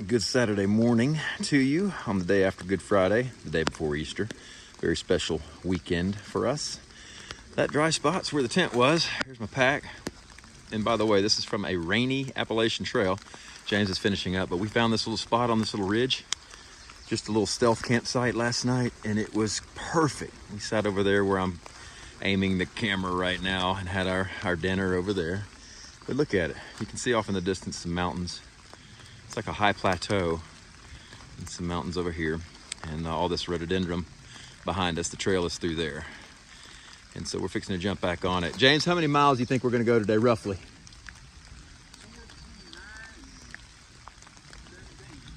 Good Saturday morning to you on the day after Good Friday, the day before Easter. Very special weekend for us. That dry spot's where the tent was. Here's my pack. And by the way, this is from a rainy Appalachian trail. James is finishing up, but we found this little spot on this little ridge. Just a little stealth campsite last night, and it was perfect. We sat over there where I'm aiming the camera right now and had our dinner over there. But look at it. You can see off in the distance some mountains. It's like a high plateau and some mountains over here, and all this rhododendron behind us. The trail is through there, and so we're fixing to jump back on it. James, how many miles do you think we're going to go today, roughly?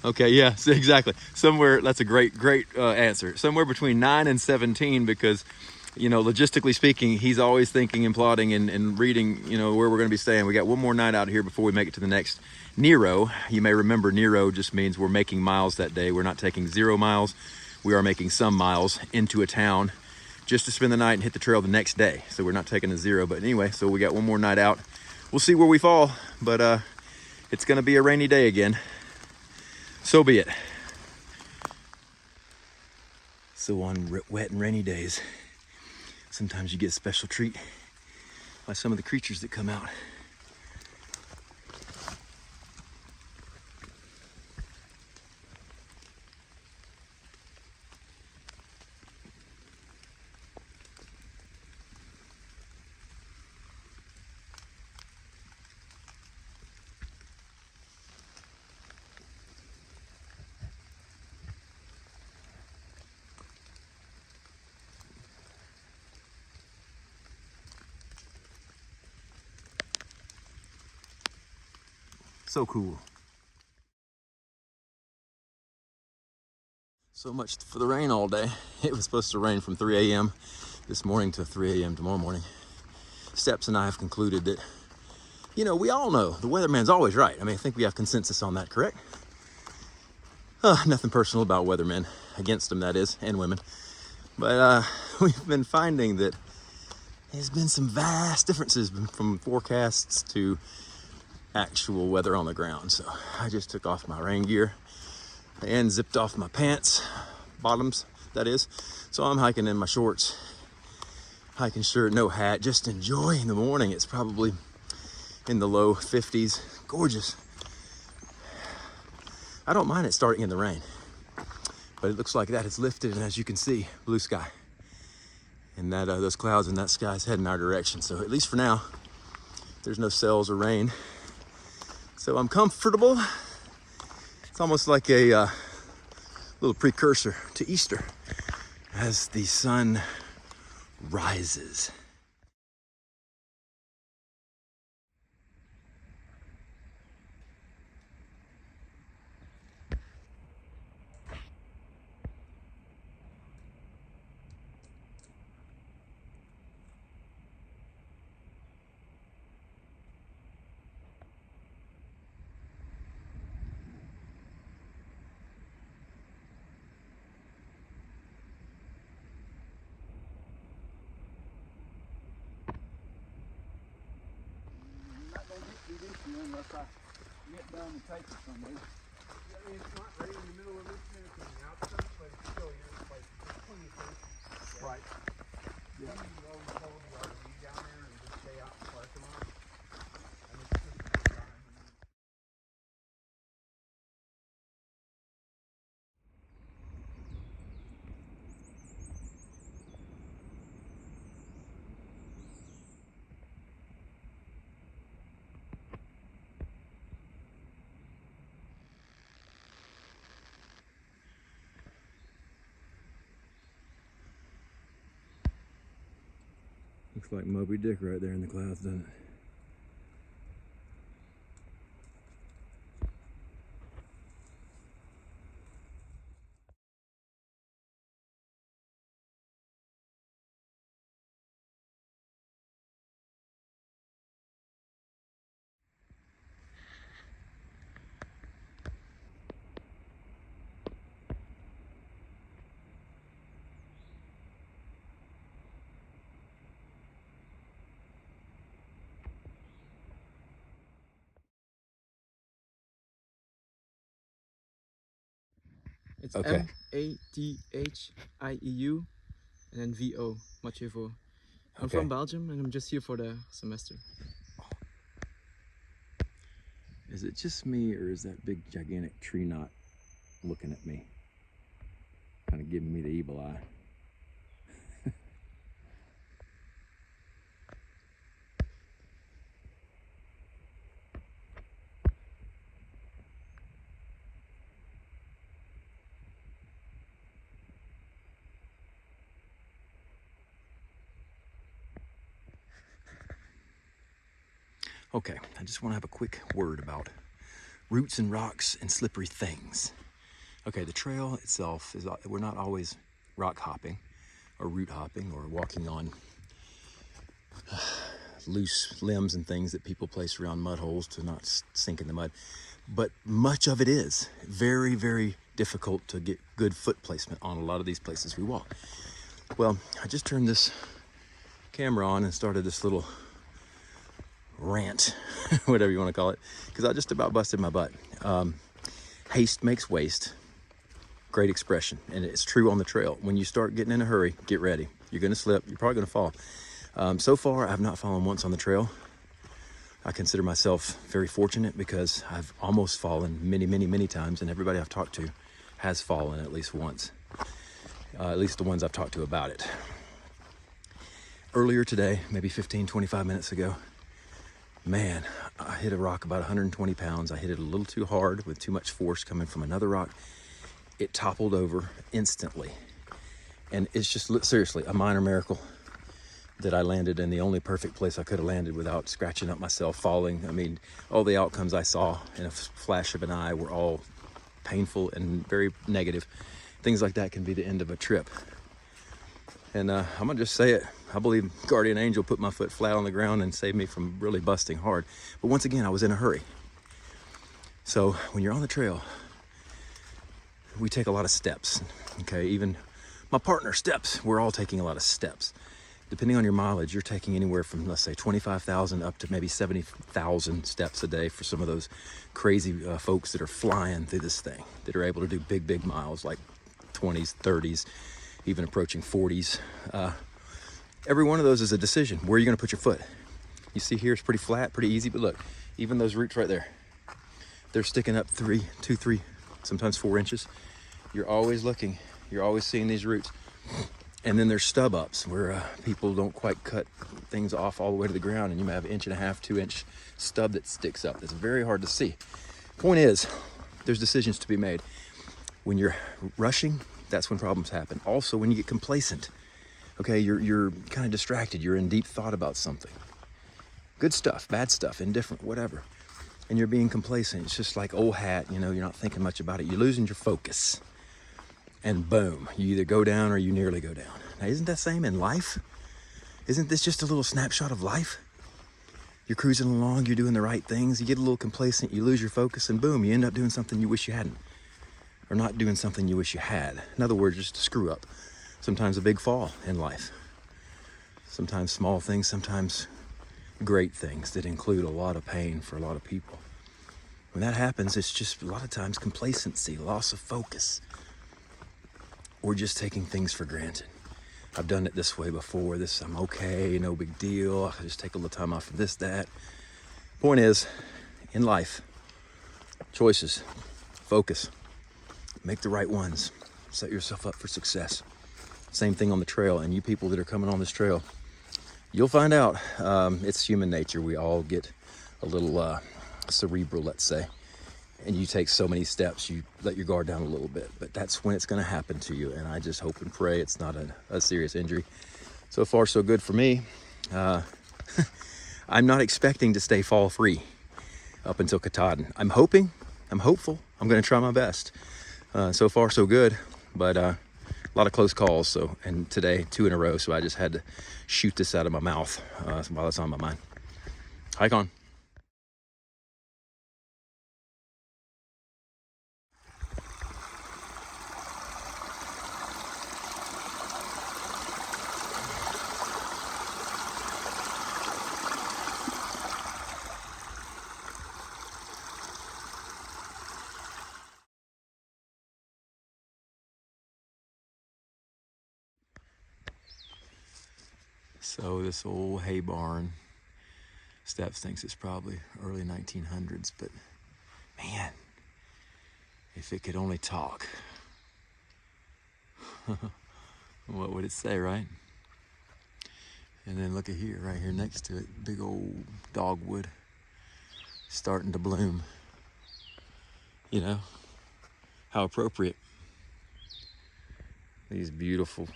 Okay, yeah, so exactly. Somewhere, that's a great answer. Somewhere between 9 and 17, because, you know, logistically speaking, he's always thinking and plotting and reading, you know, where we're going to be staying. We got one more night out here before we make it to the next Nero. You may remember Nero just means we're making miles that day. We're not taking 0 miles. We are making some miles into a town just to spend the night and hit the trail the next day. So we're not taking a 0. But anyway, so we got one more night out. We'll see where we fall, but it's going to be a rainy day again. So be it. So on wet and rainy days, sometimes you get a special treat by some of the creatures that come out. So cool. So much for the rain all day. It was supposed to rain from 3 a.m. this morning to 3 a.m. tomorrow morning. Steps and I have concluded that, you know, we all know the weatherman's always right. I mean, I think we have consensus on that, correct? Nothing personal about weathermen, against them that is, and women. But we've been finding that there's been some vast differences from forecasts to actual weather on the ground. So I just took off my rain gear and zipped off my pants, bottoms that is. So I'm hiking in my shorts, hiking shirt, no hat, just enjoying the morning. It's probably in the low 50s, gorgeous. I don't mind it starting in the rain, but it looks like that it's lifted, and as you can see, blue sky. And that those clouds in that sky is heading our direction. So at least for now, there's no cells or rain. So I'm comfortable. It's almost like a little precursor to Easter as the sun rises. Unless I get done and take it somewhere. Yeah, it's not right in the middle of this coming out, but it's still your place. It's plenty of space. Right. Yeah. You always told you ought to be down there and just stay out in the parking lot. And it's just a good time. Looks like Moby Dick right there in the clouds, doesn't it? It's Okay. Madhieu and then VO, Mathieu. I'm Okay. from Belgium and I'm just here for the semester. Is it just me, or is that big gigantic tree knot looking at me? Kind of giving me the evil eye. Okay, I just want to have a quick word about roots and rocks and slippery things. Okay, the trail itself is, we're not always rock hopping or root hopping or walking on loose limbs and things that people place around mud holes to not sink in the mud. But much of it is very, very difficult to get good foot placement on a lot of these places we walk. Well, I just turned this camera on and started this little rant, whatever you want to call it, because I just about busted my butt. Haste makes waste. Great expression, and it's true on the trail. When you start getting in a hurry, get ready. You're going to slip. You're probably going to fall. So far, I've not fallen once on the trail. I consider myself very fortunate because I've almost fallen many, many, many times, and everybody I've talked to has fallen at least once. At least the ones I've talked to about it. Earlier today, maybe 15, 25 minutes ago, man, I hit a rock about 120 pounds. I hit it a little too hard with too much force coming from another rock. It toppled over instantly. And it's just, seriously, a minor miracle that I landed in the only perfect place I could have landed without scratching up myself, falling. I mean, all the outcomes I saw in a flash of an eye were all painful and very negative. Things like that can be the end of a trip. And I'm gonna just say it. I believe Guardian Angel put my foot flat on the ground and saved me from really busting hard. But once again, I was in a hurry. So when you're on the trail, we take a lot of steps, okay? Even my partner steps, we're all taking a lot of steps. Depending on your mileage, you're taking anywhere from, let's say, 25,000 up to maybe 70,000 steps a day for some of those crazy folks that are flying through this thing, that are able to do big, big miles, like 20s, 30s, even approaching 40s. Every one of those is a decision. Where are you gonna put your foot? You see here, it's pretty flat, pretty easy, but look, even those roots right there, they're sticking up 2, 3, sometimes 4 inches. You're always looking, you're always seeing these roots. And then there's stub ups where people don't quite cut things off all the way to the ground, and you may have 1.5 inch, 2 inch stub that sticks up. It's very hard to see. Point is, there's decisions to be made. When you're rushing, that's when problems happen. Also, when you get complacent, okay, you're kind of distracted. You're in deep thought about something. Good stuff, bad stuff, indifferent, whatever. And you're being complacent. It's just like old hat, you know, you're not thinking much about it. You're losing your focus. And boom, you either go down or you nearly go down. Now, isn't that the same in life? Isn't this just a little snapshot of life? You're cruising along, you're doing the right things, you get a little complacent, you lose your focus, and boom, you end up doing something you wish you hadn't. Or not doing something you wish you had. In other words, just a screw up. Sometimes a big fall in life. Sometimes small things, sometimes great things that include a lot of pain for a lot of people. When that happens, it's just a lot of times complacency, loss of focus. We're just taking things for granted. I've done it this way before. I'm okay, no big deal. I just take a little time off for this, that. Point is, in life, choices, focus, make the right ones, set yourself up for success. Same thing on the trail, and you people that are coming on this trail, you'll find out. It's human nature. We all get a little cerebral, let's say. And you take so many steps, you let your guard down a little bit, but that's when it's going to happen to you. And I just hope and pray it's not a serious injury. So far, so good for me. I'm not expecting to stay fall free up until Katahdin. I'm hopeful. I'm going to try my best. So far, so good, but a lot of close calls. So, and today, 2 in a row. So I just had to shoot this out of my mouth while it's on my mind. Hike on. So this old hay barn, Steps thinks it's probably early 1900s, but man, if it could only talk, what would it say, right? And then look at here, right here next to it, big old dogwood starting to bloom. You know, how appropriate. These beautiful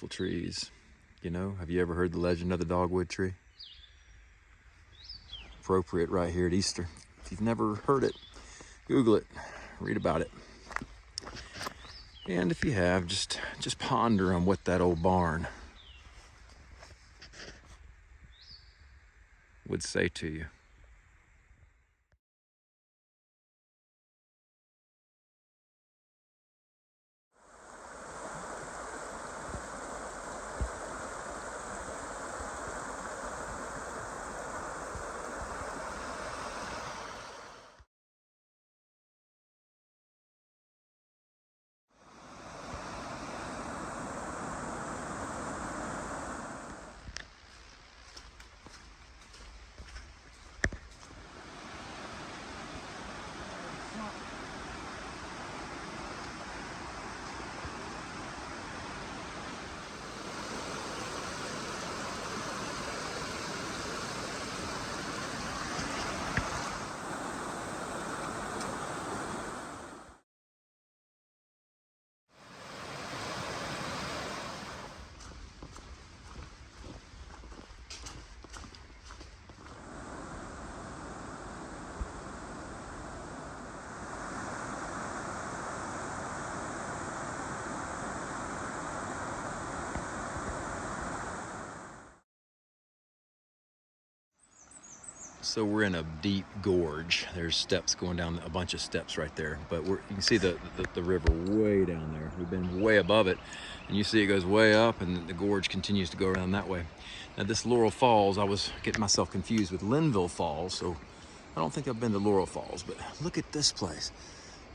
trees. You know, have you ever heard the legend of the dogwood tree? Appropriate right here at Easter. If you've never heard it, Google it, read about it. And if you have, just ponder on what that old barn would say to you. So we're in a deep gorge. There's steps going down, a bunch of steps right there. But you can see the river way down there. We've been way above it, and you see it goes way up, and the gorge continues to go around that way. Now this Laurel Falls, I was getting myself confused with Linville Falls, so I don't think I've been to Laurel Falls, but look at this place.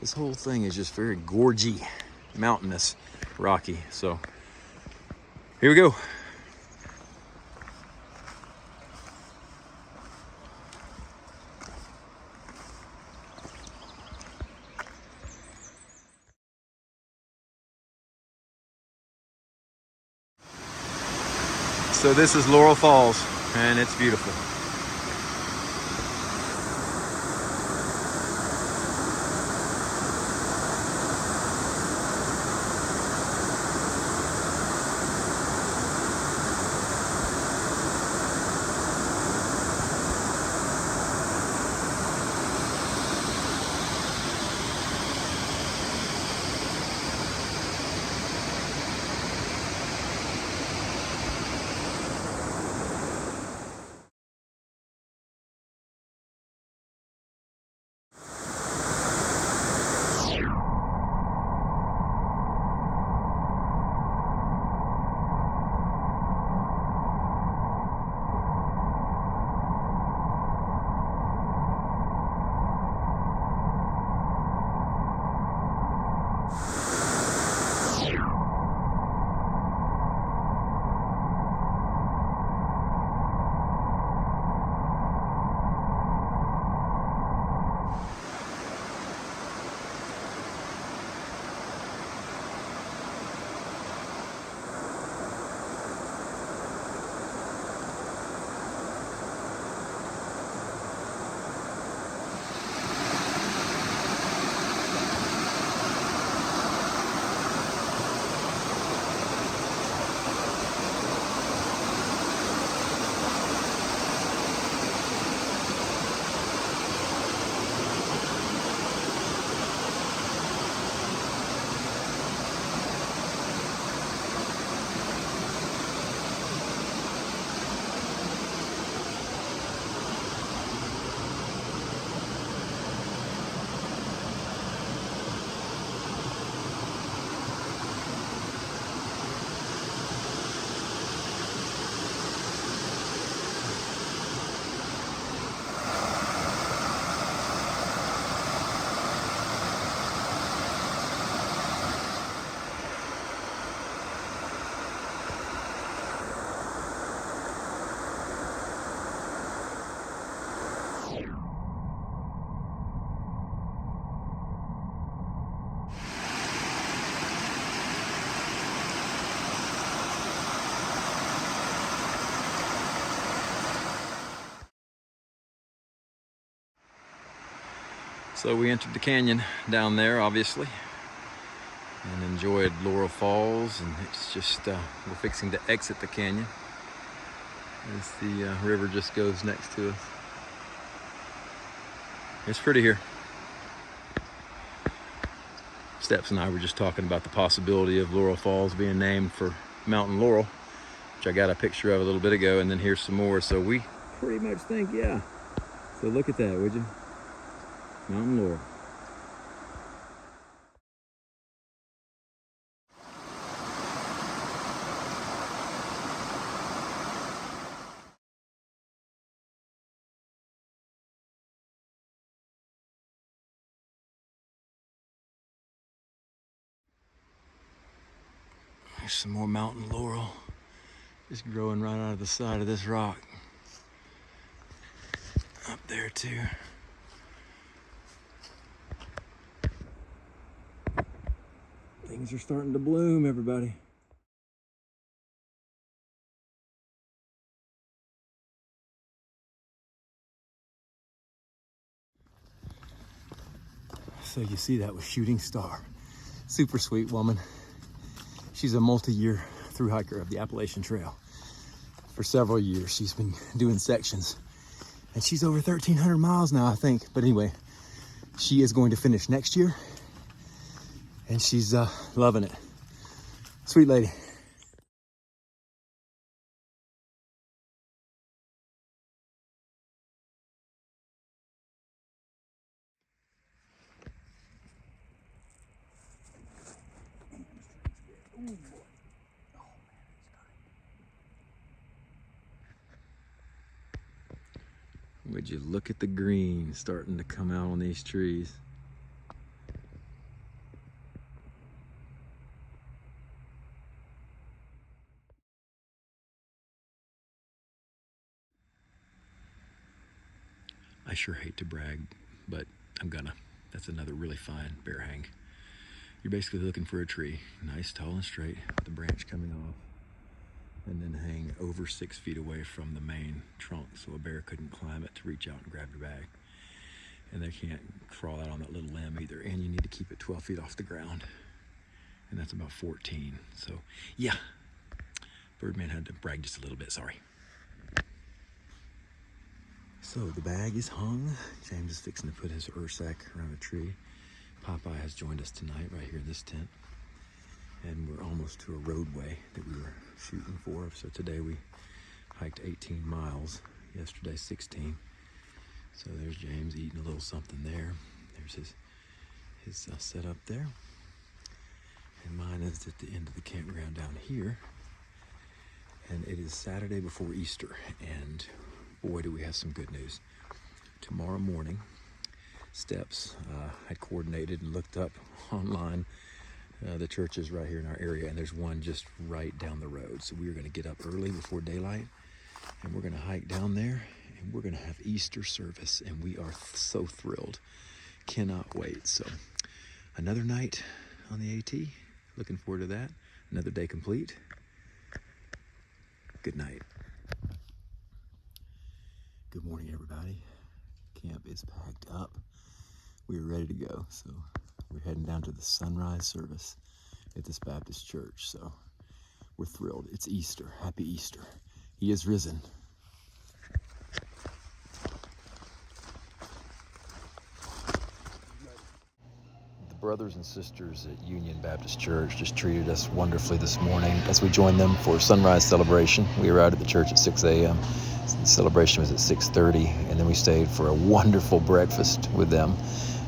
This whole thing is just very gorgy, mountainous, rocky. So here we go. So this is Laurel Falls, and it's beautiful. So we entered the canyon down there, obviously, and enjoyed Laurel Falls, and it's just, we're fixing to exit the canyon as the river just goes next to us. It's pretty here. Steps and I were just talking about the possibility of Laurel Falls being named for Mountain Laurel, which I got a picture of a little bit ago, and then here's some more. So we pretty much think, yeah. So look at that, would you? Mountain Laurel. There's some more mountain laurel just growing right out of the side of this rock. Up there too. Things are starting to bloom, everybody. So you see, that was Shooting Star. Super sweet woman. She's a multi-year thru hiker of the Appalachian Trail. For several years, she's been doing sections. And she's over 1,300 miles now, I think. But anyway, she is going to finish next year. And she's loving it. Sweet lady. Would you look at the green starting to come out on these trees? I sure hate to brag, but I'm gonna. That's another really fine bear hang. You're basically looking for a tree, nice, tall, and straight, with the branch coming off, and then hang over 6 feet away from the main trunk so a bear couldn't climb it to reach out and grab your bag. And they can't crawl out on that little limb either, and you need to keep it 12 feet off the ground. And that's about 14. So yeah, Birdman had to brag just a little bit, sorry. So the bag is hung. James is fixing to put his Ursack around a tree. Popeye has joined us tonight right here in this tent. And we're almost to a roadway that we were shooting for. So today we hiked 18 miles, yesterday 16. So there's James eating a little something there. There's his setup there. And mine is at the end of the campground down here. And it is Saturday before Easter. And boy, do we have some good news. Tomorrow morning, Steps had coordinated and looked up online the churches right here in our area, and there's one just right down the road. So we are going to get up early before daylight, and we're going to hike down there, and we're going to have Easter service, and we are so thrilled. Cannot wait. So another night on the AT. Looking forward to that. Another day complete. Good night. Good morning, everybody. Camp is packed up. We are ready to go. So we're heading down to the sunrise service at this Baptist church. So we're thrilled. It's Easter. Happy Easter. He is risen. The brothers and sisters at Union Baptist Church just treated us wonderfully this morning as we joined them for sunrise celebration. We arrived at the church at 6 a.m. The celebration was at 6:30, and then we stayed for a wonderful breakfast with them.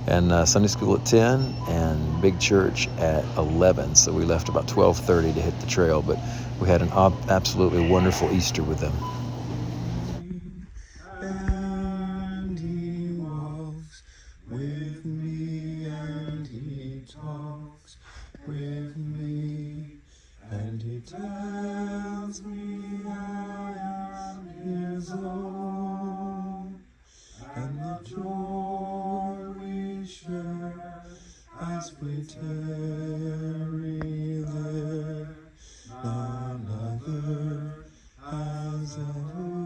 And Sunday school at 10 and big church at 11. So we left about 12:30 to hit the trail, but we had an absolutely wonderful Easter with them. And he walks with me, and he talks with me, and he tells me I am his own, and the joy we share as we tarry there, none other has ever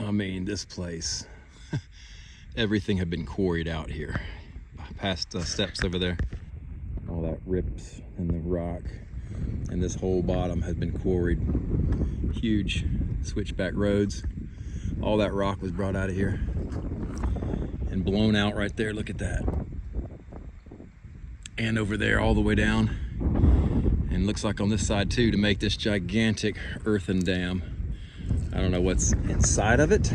I mean, this place, everything had been quarried out here. Past steps over there, all that rips in the rock, and this whole bottom has been quarried. Huge switchback roads. All that rock was brought out of here and blown out right there. Look at that. And over there all the way down. And looks like on this side too, to make this gigantic earthen dam. I don't know what's inside of it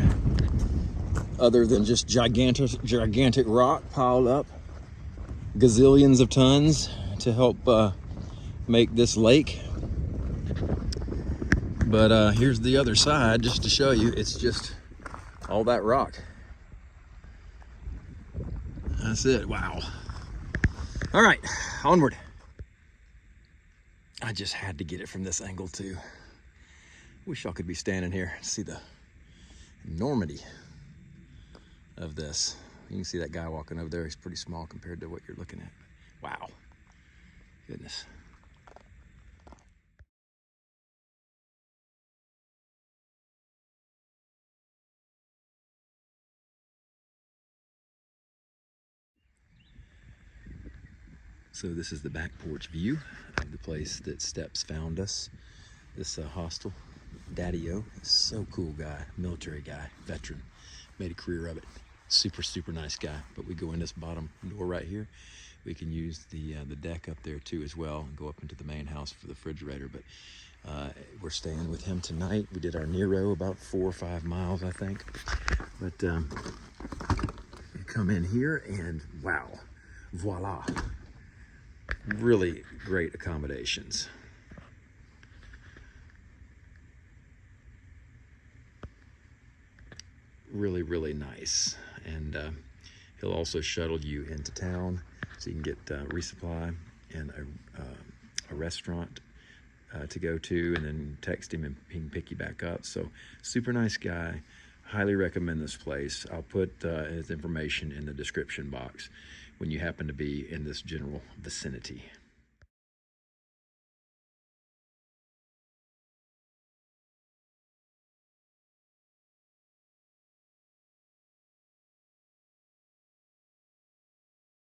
other than just gigantic rock piled up, gazillions of tons to help make this lake. But here's the other side, just to show you. It's just all that rock. That's it. Wow. All right, onward. I just had to get it from this angle too. Wish y'all could be standing here and see the enormity of this. You can see that guy walking over there. He's pretty small compared to what you're looking at. Wow. Goodness. So this is the back porch view of the place that Steps found us. This hostel, Daddio, so cool guy, military guy, veteran, made a career of it. Super, super nice guy. But we go in this bottom door right here. We can use the deck up there too as well and go up into the main house for the refrigerator. But we're staying with him tonight. We did our Nero about 4 or 5 miles, I think. But you come in here and wow, voila. Really great accommodations. Really, really nice. And he'll also shuttle you into town so you can get resupply and a restaurant to go to, and then text him and he can pick you back up. So super nice guy. Highly recommend this place. I'll put his information in the description box when you happen to be in this general vicinity.